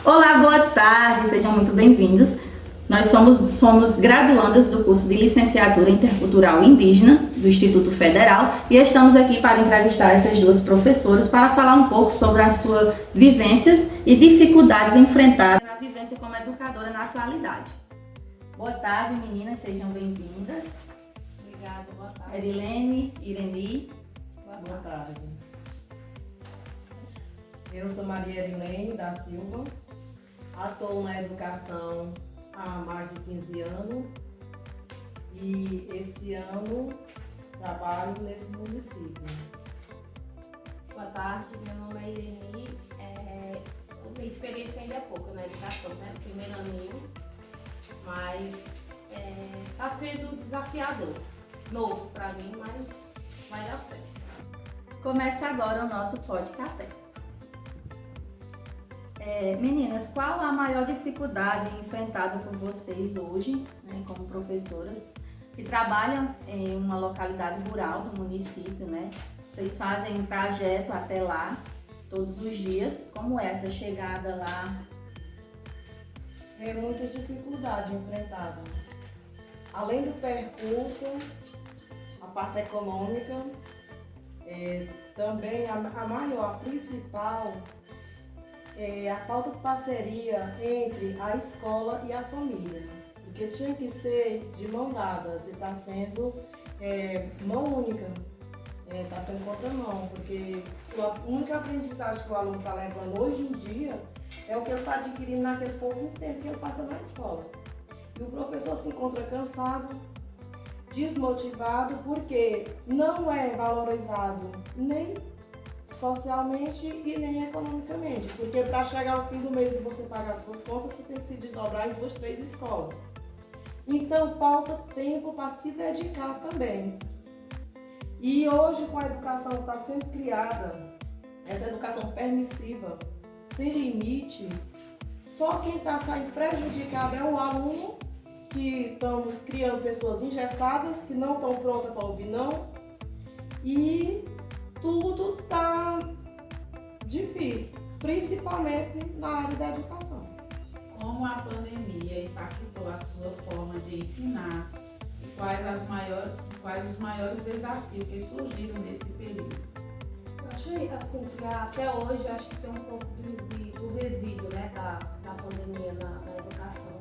Olá, boa tarde, sejam muito bem-vindos. Nós somos graduandas do curso de Licenciatura Intercultural Indígena do Instituto Federal e estamos aqui para entrevistar essas duas professoras para falar um pouco sobre as suas vivências e dificuldades enfrentadas na vivência como educadora na atualidade. Boa tarde, meninas, sejam bem-vindas. Obrigada, boa tarde. Erilene, Ireni. Boa tarde. Eu sou Maria Erilene da Silva, atuo na educação há mais de 15 anos e esse ano trabalho nesse município. Boa tarde, meu nome é Ireni. Minha experiência ainda é pouco na educação, né? Primeiro aninho, mas está sendo desafiador, novo para mim, mas vai dar certo. Começa agora o nosso Pod Café. Meninas, qual a maior dificuldade enfrentada por vocês hoje, né, como professoras, que trabalham em uma localidade rural do município, né? Vocês fazem um trajeto até lá todos os dias. Como é essa chegada lá? É muita dificuldade enfrentada. Além do percurso, a parte econômica, também a maior, a principal, é a falta de parceria entre a escola e a família, porque tinha que ser de mão dadas e está sendo mão única, está sendo contramão, porque a única aprendizagem que o aluno está levando hoje em dia é o que ele está adquirindo naquele pouco tempo que ele passa na escola. E o professor se encontra cansado, desmotivado, porque não é valorizado nem socialmente e nem economicamente, porque para chegar ao fim do mês e você pagar as suas contas, você tem que se desdobrar em 2, 3 escolas. Então falta tempo para se dedicar também. E hoje, com a educação que está sendo criada, essa educação permissiva, sem limite, só quem está saindo prejudicado é o aluno, que estamos criando pessoas engessadas, que não estão prontas para ouvir não, e tudo está difícil, principalmente na área da educação. Como a pandemia impactou a sua forma de ensinar e quais os maiores desafios que surgiram nesse período? Eu acho assim, que até hoje eu acho que tem um pouco do resíduo, né, da pandemia na educação.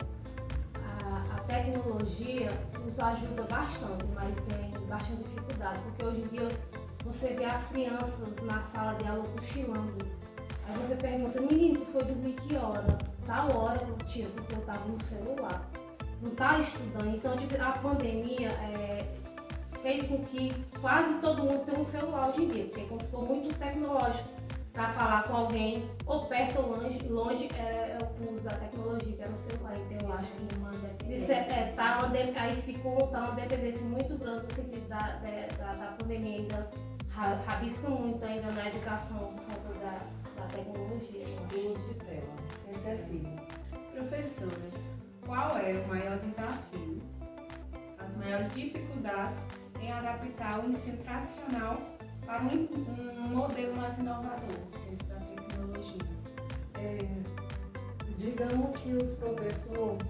A tecnologia nos ajuda bastante, mas tem bastante dificuldade, porque hoje em dia você vê as crianças na sala de aula cochilando. Aí você pergunta, menino, tu foi dormir que hora? Tal hora, tia, porque eu estava no celular. Não está estudando. Então, a pandemia fez com que quase todo mundo tenha um celular hoje em dia, porque como ficou muito tecnológico para falar com alguém, ou perto ou longe é o uso da tecnologia, que era o celular. Então, eu acho que aí ficou uma dependência muito grande no sentido da pandemia, ainda rabisca muito ainda na educação por conta da tecnologia. O uso de tela excessivo. Professores, qual é o maior desafio, as maiores dificuldades em adaptar o ensino tradicional para um modelo mais inovador, esse da tecnologia? Digamos que os professores,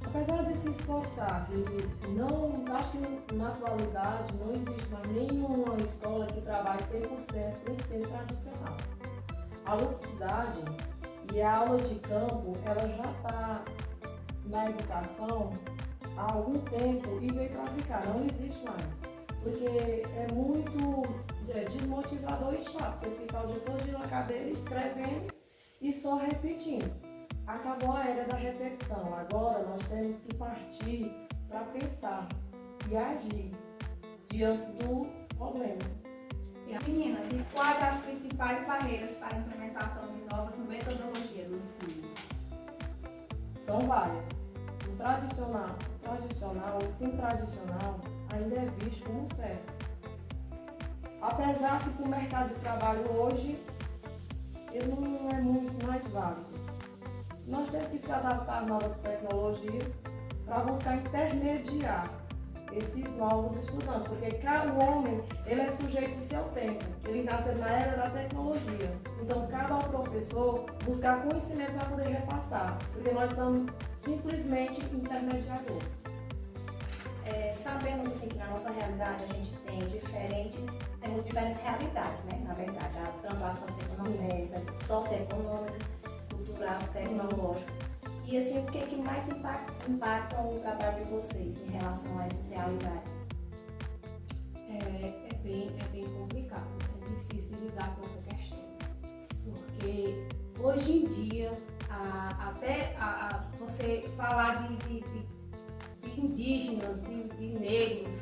apesar de se esforçar, acho que na atualidade não existe mais nenhuma escola que trabalhe 100% no ensino tradicional. A ludicidade e a aula de campo, ela já está na educação há algum tempo e veio para ficar, não existe mais. Porque é muito desmotivador e chato você ficar o dia todo na cadeira escrevendo e só repetindo. Acabou a era da repetição, agora nós temos que partir para pensar e agir diante do problema. Meninas, e quais as principais barreiras para a implementação de novas metodologias do ensino? São várias. O tradicional, o ensino tradicional ainda é visto como certo. Apesar que para o mercado de trabalho hoje, ele não é muito mais válido. Nós temos que se adaptar às novas tecnologias para buscar intermediar esses novos estudantes, porque o homem, ele é sujeito de seu tempo, ele nasceu na era da tecnologia, então cabe ao professor buscar conhecimento para poder repassar, porque nós somos simplesmente intermediador. Sabemos assim, que na nossa realidade a gente temos diferentes realidades, né? Na verdade, tanto a socioeconômica, cultural, tecnológica. E assim, o que mais impacta o trabalho de vocês em relação a essas realidades? É bem complicado, é difícil lidar com essa questão, porque hoje em dia, até você falar de indígenas, de negros,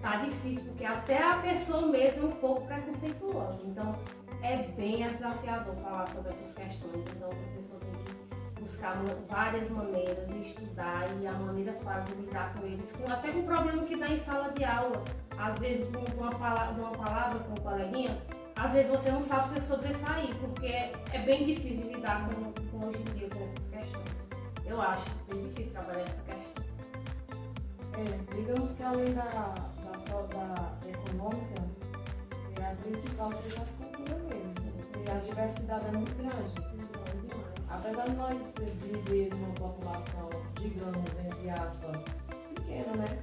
tá difícil, porque até a pessoa mesma é um pouco preconceituosa, então é bem desafiador falar sobre essas questões, então o professor tem que buscar várias maneiras de estudar e a maneira fácil de lidar com eles, até com o problema que dá em sala de aula, às vezes com uma palavra com um coleguinha, às vezes você não sabe se sobressair, porque é bem difícil lidar com hoje em dia com essas questões. Eu acho bem difícil trabalhar essa questão. Digamos que além da econômica, a principal seja as culturas mesmo, e a diversidade é muito grande. Apesar de nós viver numa população, digamos, entre aspas, pequena, né?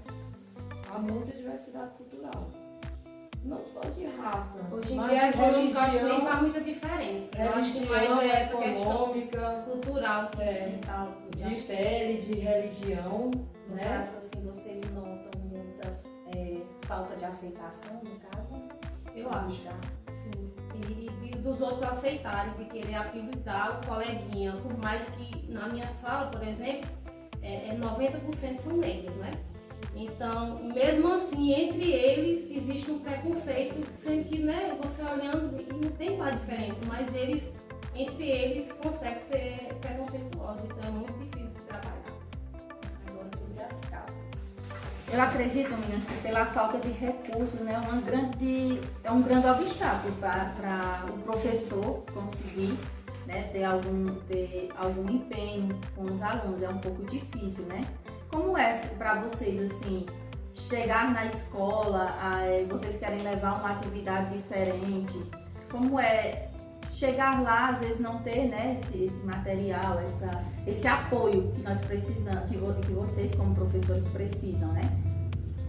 Há muita diversidade cultural. Não só de raça, hoje em mas dia de a econômica religião, acho que nem faz muita diferença. Eu acho que mais é essa econômica, questão cultural que tal. de pele, de religião, No né? caso, assim, vocês notam muita falta de aceitação, no caso? Eu acho. Sim. E dos outros aceitarem, de querer apelidar o coleguinha, por mais que na minha sala, por exemplo, 90% são negros, né? Então, mesmo assim, entre eles existe um preconceito, sendo que, né, você olhando, e não tem qual a diferença, mas entre eles, conseguem ser preconceituosos, então é muito difícil de trabalhar. Agora, sobre as causas. Eu acredito, meninas, que pela falta de recursos, né, é um grande obstáculo para o professor conseguir, né, ter algum empenho com os alunos. É um pouco difícil, né? Como é para vocês, assim, chegar na escola, vocês querem levar uma atividade diferente? Como é chegar lá, às vezes não ter, né, esse material, esse apoio que nós precisamos, que vocês como professores precisam, né?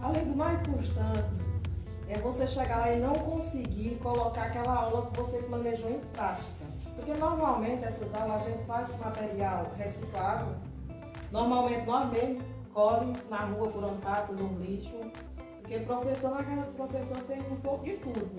Além do mais frustrante, é você chegar lá e não conseguir colocar aquela aula que você planejou em prática. Porque normalmente essas aulas a gente faz com material reciclado, normalmente nós mesmos colhe na rua por um pato, no lixo, porque professor na casa do professor tem um pouco de tudo.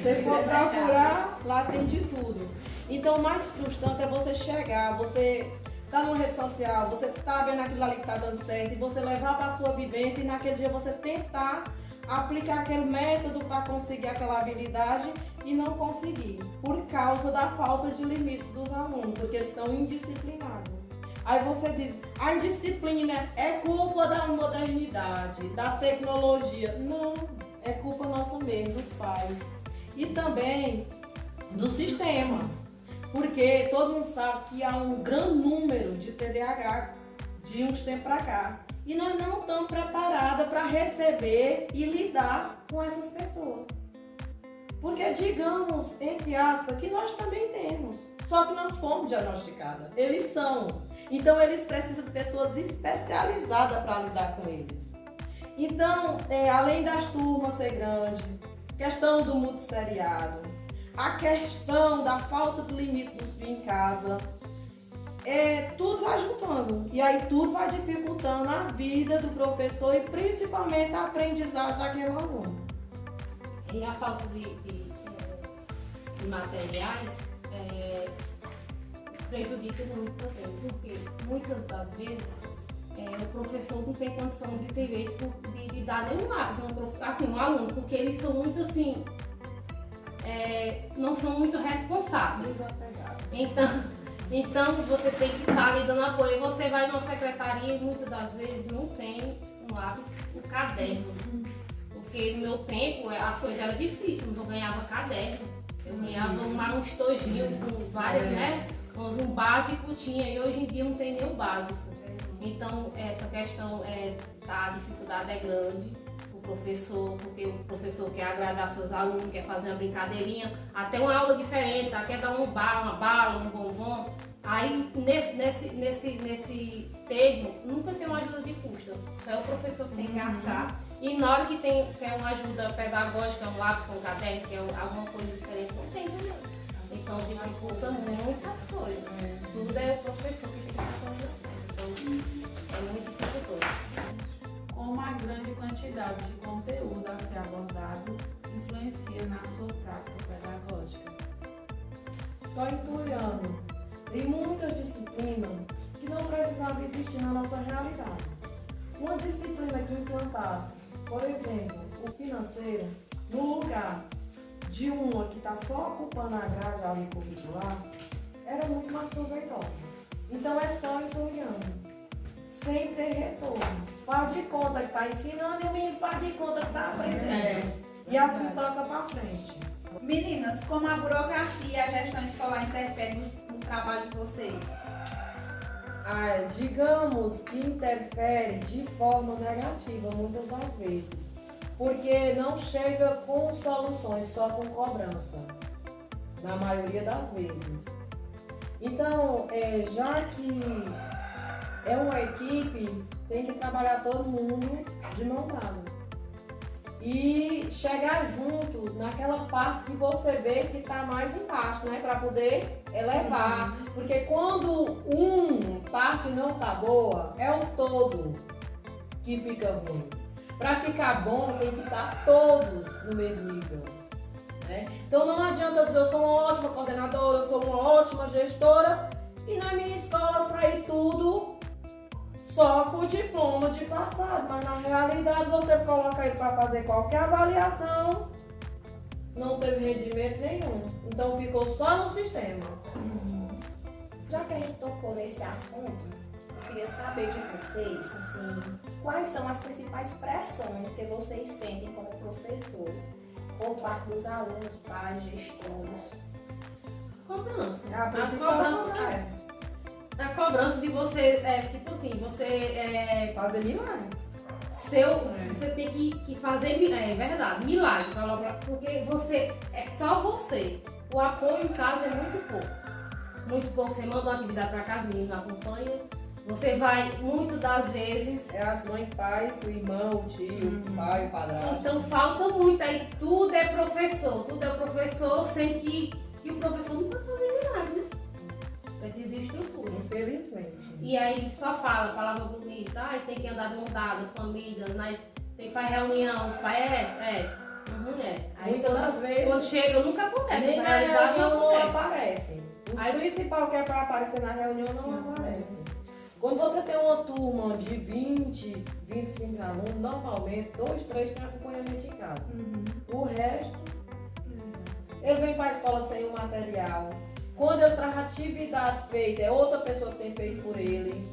Você for procurar, lá tem de tudo. Então o mais frustrante é você chegar, você tá numa rede social, você tá vendo aquilo ali que tá dando certo, e você levar para a sua vivência e naquele dia você tentar aplicar aquele método para conseguir aquela habilidade e não conseguir, por causa da falta de limite dos alunos, porque eles são indisciplinados. Aí você diz, a indisciplina é culpa da modernidade, da tecnologia. Não, é culpa nossa mesmo, dos pais. E também do sistema, porque todo mundo sabe que há um grande número de TDAH de uns tempos para cá. E nós não estamos preparados para receber e lidar com essas pessoas. Porque digamos, entre aspas, que nós também temos, só que não fomos diagnosticadas. Eles são. Então eles precisam de pessoas especializadas para lidar com eles. Então, além das turmas ser grandes, questão do multisseriado, a questão da falta de limite dos filhos em casa, tudo vai juntando. E aí tudo vai dificultando a vida do professor e principalmente a aprendizagem daquele aluno. E a falta de materiais prejudica muito também, porque muitas das vezes o professor não tem condição de ter vez de dar nenhum lápis um aluno, porque eles são muito assim, não são muito responsáveis. Então você tem que estar ali dando apoio. Você vai numa secretaria e muitas das vezes não tem um lápis, um caderno. Porque no meu tempo as coisas eram difíceis, eu ganhava caderno. Eu ganhava um estojinho com várias, né? Um básico tinha e hoje em dia não tem nem o básico. Então, essa questão, a dificuldade é grande. Professor, porque o professor quer agradar seus alunos, quer fazer uma brincadeirinha, até uma aula diferente, quer dar uma bala, um bombom. Aí nesse termo nunca tem uma ajuda de custo, só é o professor que tem que arcar. E na hora que quer uma ajuda pedagógica, um lápis com um caderno, que é alguma coisa diferente, não tem também. Então dificulta muitas coisas. Tudo é o professor que tem que fazer. Então é muito dificultoso. Como a grande quantidade de conteúdo a ser abordado influencia na sua prática pedagógica? Só entulhando. Tem muitas disciplinas que não precisavam existir na nossa realidade. Uma disciplina que implantasse, por exemplo, o financeiro, no lugar de uma que está só ocupando a grade ali curricular, era muito mais proveitosa. Então é só entulhando, sem ter retorno. Faz de conta que está ensinando e o menino faz de conta que está aprendendo. E assim toca para frente. Meninas, como a burocracia e a gestão escolar interferem no trabalho de vocês? Digamos que interfere de forma negativa muitas das vezes, porque não chega com soluções, só com cobrança, na maioria das vezes. Então, já que é uma equipe, tem que trabalhar todo mundo de mão dada. E chegar junto naquela parte que você vê que está mais embaixo, né? Para poder elevar. Porque quando parte não está boa, é o todo que fica ruim. Para ficar bom, tem que estar todos no mesmo nível. Né? Então não adianta eu dizer eu sou uma ótima coordenadora, eu sou uma ótima gestora e na minha escola sair tudo só com o diploma de passado, mas na realidade você coloca ele para fazer qualquer avaliação, não teve rendimento nenhum, então ficou só no sistema. Já que a gente tocou nesse assunto, eu queria saber de vocês, assim, quais são as principais pressões que vocês sentem como professores, por parte dos alunos, pais, gestores? Cobrança. A A cobrança de você, tipo assim, fazer milagre. Você tem que fazer, verdade, milagre, porque é só você. O apoio, em casa, é muito pouco. Muito pouco, você manda uma atividade para casa, o menino acompanha. Você vai, muitas das vezes... É as mães, pais, o irmão, o tio, o pai, o padrasto. Então falta muito, aí tudo é professor, sem que o professor não pode fazer milagre, né? Precisa de estrutura. Infelizmente. E aí só fala, palavra bonita, tem que andar de mão dada, família, tem que fazer reunião, os pais, Aí Muitas das vezes, quando chega, nunca acontece, nem essa na realidade reunião não não acontece. aparecem. Os Aí- principais que é para aparecer na reunião não aparecem. Quando você tem uma turma de 20, 25 alunos, normalmente 2, 3 têm acompanhamento em casa. O resto, ele vem para a escola sem o material. Quando ele traz atividade feita, é outra pessoa que tem feito por ele.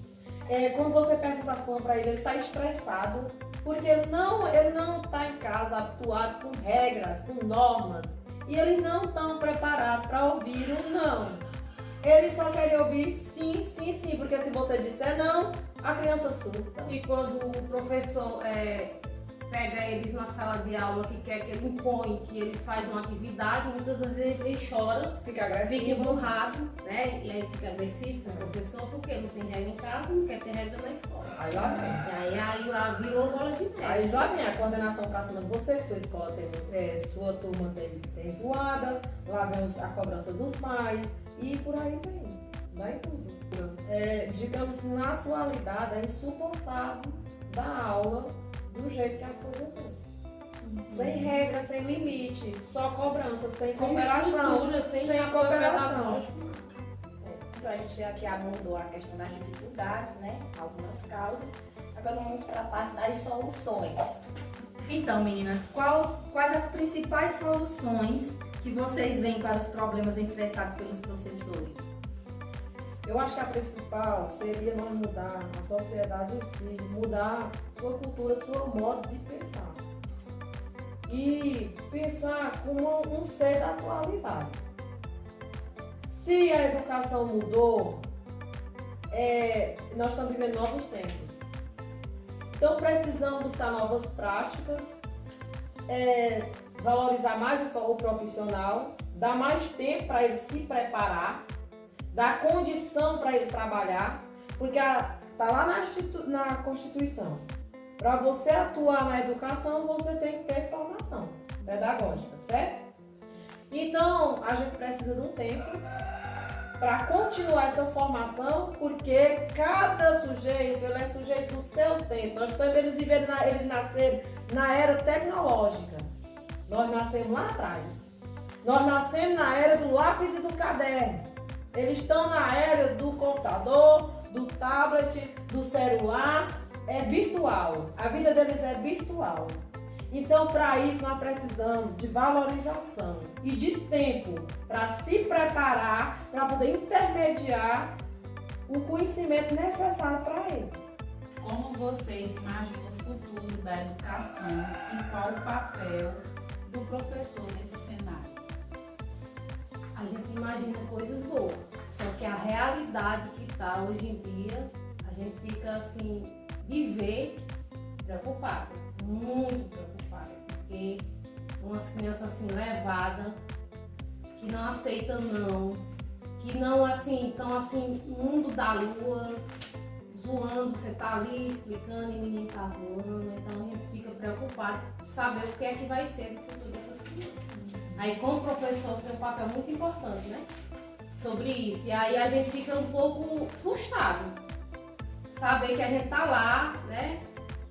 Quando você pergunta as coisas para ele está estressado, porque ele não está em casa habituado com regras, com normas. E eles não estão preparados para ouvir um não. Eles só querem ouvir sim, sim, sim, porque se você disser não, a criança surta. E quando o professor pega eles na sala de aula que quer que ele impõe, que eles fazem uma atividade, muitas vezes ele chora, Fica agressivo. fica emburrado, né? E aí fica agressivo com o professor, porque não tem regra em casa, não quer ter regra na escola. Aí lá vem. E aí lá virou bola de neve. Aí já vem a coordenação pra cima de você, que sua escola sua turma tem zoada, lá vem a cobrança dos pais e por aí vem. Vai tudo. Digamos, na atualidade é insuportável dar aula do jeito que as coisas estão. Sem regra, sem limite, só cobrança, sem cooperação. Estrutura, sem apoio cooperação. pedagógico. Certo. Então a gente aqui abordou a questão das dificuldades, né? Algumas causas. Agora vamos para a parte das soluções. Então, meninas, quais as principais soluções que vocês veem para os problemas enfrentados pelos professores? Eu acho que a principal seria nós mudar a sociedade em si, mudar sua cultura, seu modo de pensar. E pensar como um ser da atualidade. Se a educação mudou, nós estamos vivendo novos tempos. Então precisamos buscar novas práticas, valorizar mais o profissional, dar mais tempo para ele se preparar, dar condição para ele trabalhar, porque está lá na Constituição. Para você atuar na educação, você tem que ter formação pedagógica, certo? Então, a gente precisa de um tempo para continuar essa formação, porque cada sujeito, ele é sujeito do seu tempo. Eles nasceram na era tecnológica. Nós nascemos lá atrás. Nós nascemos na era do lápis e do caderno. Eles estão na era do computador, do tablet, do celular. É virtual. A vida deles é virtual. Então, para isso, nós precisamos de valorização e de tempo para se preparar, para poder intermediar o conhecimento necessário para eles. Como vocês imaginam o futuro da educação e qual o papel do professor nesse cenário? A gente imagina coisas boas, só que a realidade que está hoje em dia, a gente fica assim, de ver, preocupado, muito preocupado, porque umas crianças assim levadas, que não aceitam não, que não assim, estão assim, mundo da lua, zoando, você tá ali explicando e o menino tá voando, então a gente fica preocupado de saber o que é que vai ser no futuro dessas crianças. Aí como professor você tem um papel muito importante, né? Sobre isso. E aí a gente fica um pouco frustrado. Saber que a gente tá lá, né?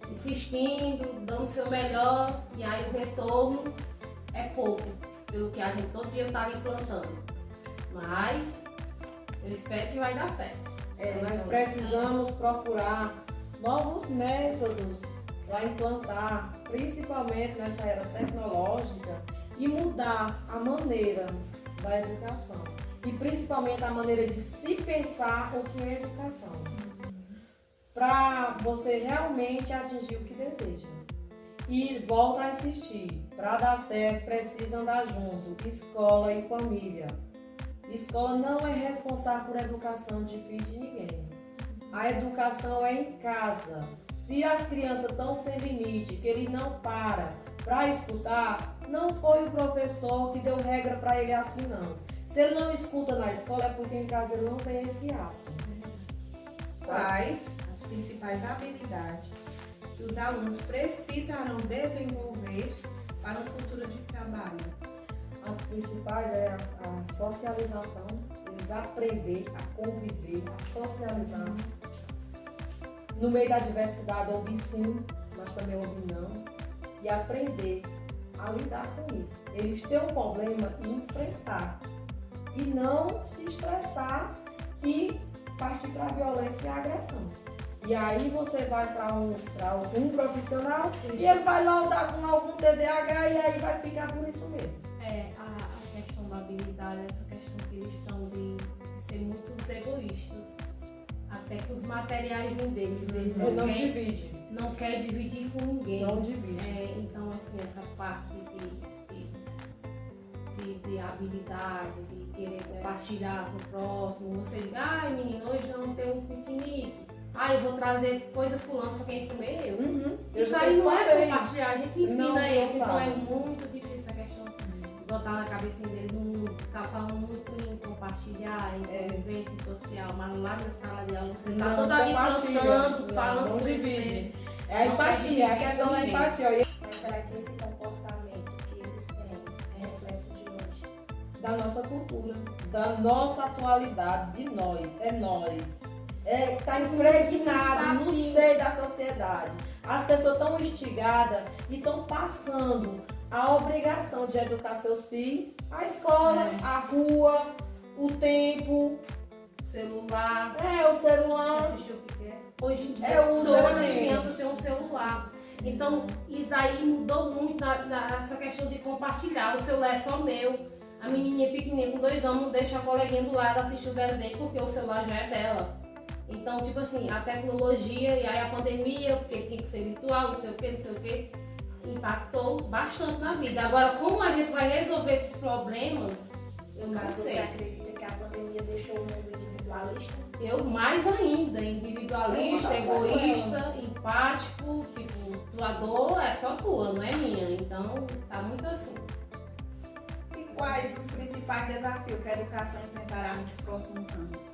Insistindo, dando o seu melhor, e aí o retorno é pouco, pelo que a gente todo dia tá ali plantando. Mas eu espero que vai dar certo. Nós precisamos procurar novos métodos para implantar, principalmente nessa era tecnológica, e mudar a maneira da educação. E principalmente a maneira de se pensar o que é educação. Para você realmente atingir o que deseja. E volta a insistir, para dar certo precisa andar junto, escola e família. Escola não é responsável por educação de filho de ninguém. A educação é em casa. Se as crianças estão sem limite, que ele não para escutar, não foi o professor que deu regra para ele assim não. Se ele não escuta na escola é porque em casa ele não tem esse hábito. Quais as principais habilidades que os alunos precisarão desenvolver para o futuro de trabalho? As principais é a socialização, eles aprender a conviver, a socializar. No meio da diversidade, ouvir sim, mas também ouvir não. E aprender a lidar com isso. Eles têm um problema e enfrentar. E não se estressar e partir para a violência e a agressão. E aí você vai para um profissional e ele vai laudar com algum TDAH e aí vai ficar por isso mesmo. A questão da habilidade, essa questão que eles estão de ser muito egoístas. Até com os materiais deles, eles não quer dividir com ninguém. Não divide. Então, assim, essa parte de habilidade, de querer compartilhar com o próximo. Você diz, menino, hoje não tem um piquenique. Eu vou trazer coisa fulano, só quem comer eu. Isso aí não é compartilhar, a gente ensina eles, então é muito difícil a questão de botar na cabecinha deles, não tá falando muito em compartilhar, em convivência social, mas lá na sala de aula você tá toda ali plantando, falando não com divide. É a empatia, é a questão da empatia. Mas será que esse comportamento que eles têm é reflexo de hoje? Da nossa cultura, da nossa atualidade, de nós, é nós. Está impregnado no seio da sociedade. As pessoas estão instigadas e estão passando a obrigação de educar seus filhos, a escola, a rua, o tempo, celular. O celular. Assistir o que quer. Hoje em dia toda criança tem um celular. Então isso daí mudou muito essa questão de compartilhar. O celular é só meu. A menininha pequenininha com 2 anos não deixa a coleguinha do lado assistir o desenho porque o celular já é dela. Então, tipo assim, a tecnologia e aí a pandemia, porque tinha que ser virtual, não sei o que, impactou bastante na vida. Agora, como a gente vai resolver esses problemas, eu não sei. Você acredita que a pandemia deixou o mundo individual individualista? Eu mais ainda, individualista, Eu vou passar egoísta, empático, tipo, tua dor é só tua, não é minha. Então, tá muito assim. E quais os principais desafios que a educação enfrentará nos próximos anos?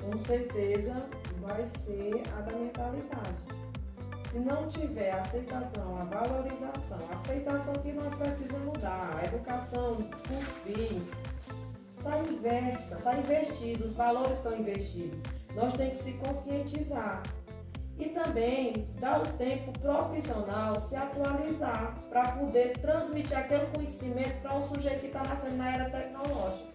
Com certeza vai ser a da mentalidade. Se não tiver a aceitação, a valorização, a aceitação que nós precisamos mudar, a educação, cuspir, está inversa, está investido, os valores estão investidos. Nós temos que se conscientizar. E também dar o tempo profissional se atualizar para poder transmitir aquele conhecimento para um sujeito que está nascendo na era tecnológica.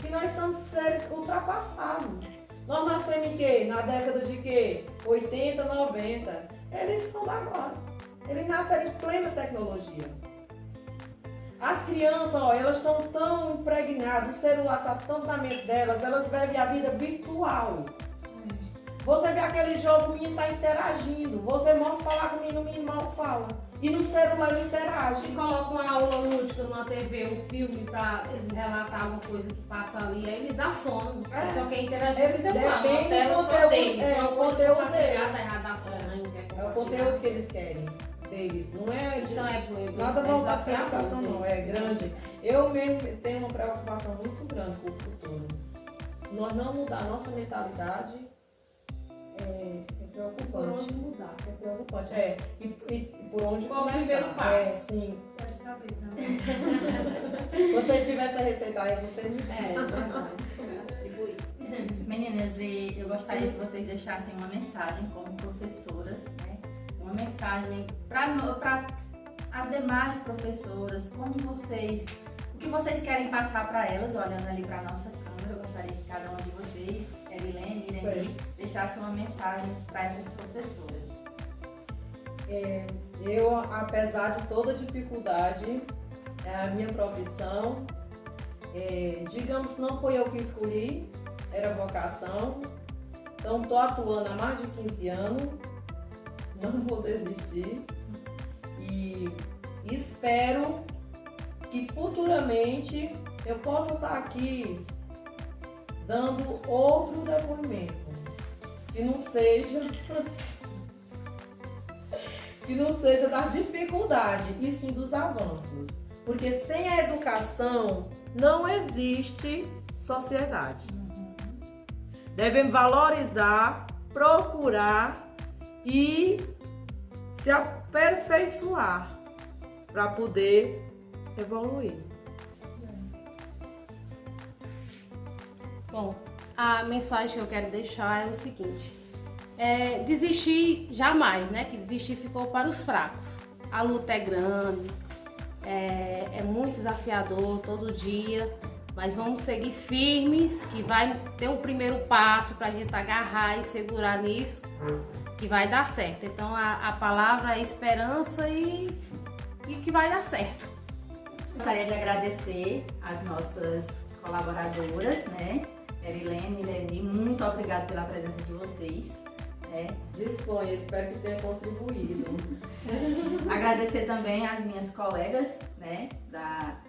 E nós somos seres ultrapassados. Nós nascemos em quê? Na década de quê? 80, 90. Eles estão lá agora. Eles nasceram em plena tecnologia. As crianças, ó, elas estão tão impregnadas, o celular está tanto na mente delas, elas vivem a vida virtual. Você vê aquele jogo, o menino está interagindo. Você mal falar com o menino mal fala. E no celular ele interage. E coloca uma aula lúdica numa TV, um filme, pra eles relatar alguma coisa que passa ali, aí eles dão sono. É. Só quem interagir Eles com o celular, dependem uma tela do só conteúdo, deles. é, Uma o coisa conteúdo compartilhada, deles. tá errado da sua mãe, quer É o compartilhar. conteúdo que eles querem deles. Não é de Então nada voltado para a desafiador, educação, não. né? É grande. Eu mesmo tenho uma preocupação muito grande com o futuro. Se nós não mudar a nossa mentalidade, é preocupante. Por onde mudar. É preocupante. É. E por onde Qual o começar? primeiro passo? É, sim. Quero saber também. Se você tivesse a receita aí, você me É, verdade. Distribuir. Meninas, e eu gostaria que vocês deixassem uma mensagem como professoras, né? Uma mensagem para as demais professoras, como vocês, o que vocês querem passar para elas, olhando ali para a nossa câmera. Eu gostaria que cada uma de vocês, Erilene, Irene, deixasse uma mensagem para essas professoras. Eu, apesar de toda dificuldade, é a minha profissão, digamos que não foi eu que escolhi, era vocação. Então estou atuando há mais de 15 anos, não vou desistir e espero que futuramente eu possa estar aqui dando outro depoimento, que não seja das dificuldades, e sim dos avanços. Porque sem a educação não existe sociedade. Devemos valorizar, procurar e se aperfeiçoar para poder evoluir. Bom, a mensagem que eu quero deixar é o seguinte: desistir jamais, né? Que desistir ficou para os fracos. A luta é grande, é muito desafiador todo dia, mas vamos seguir firmes, que vai ter um primeiro passo para a gente agarrar e segurar nisso, que vai dar certo. Então a palavra é esperança e que vai dar certo. Gostaria de agradecer as nossas colaboradoras, né? Erilene e Irene, muito obrigada pela presença de vocês. Disponha, espero que tenha contribuído. Agradecer também às minhas colegas, né, da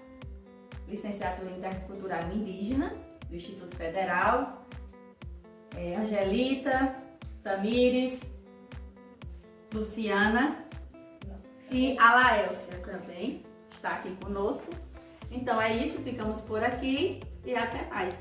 Licenciatura Intercultural Indígena, do Instituto Federal, Angelita, Tamires, Luciana e a Laelcia também está aqui conosco. Então é isso, ficamos por aqui e até mais.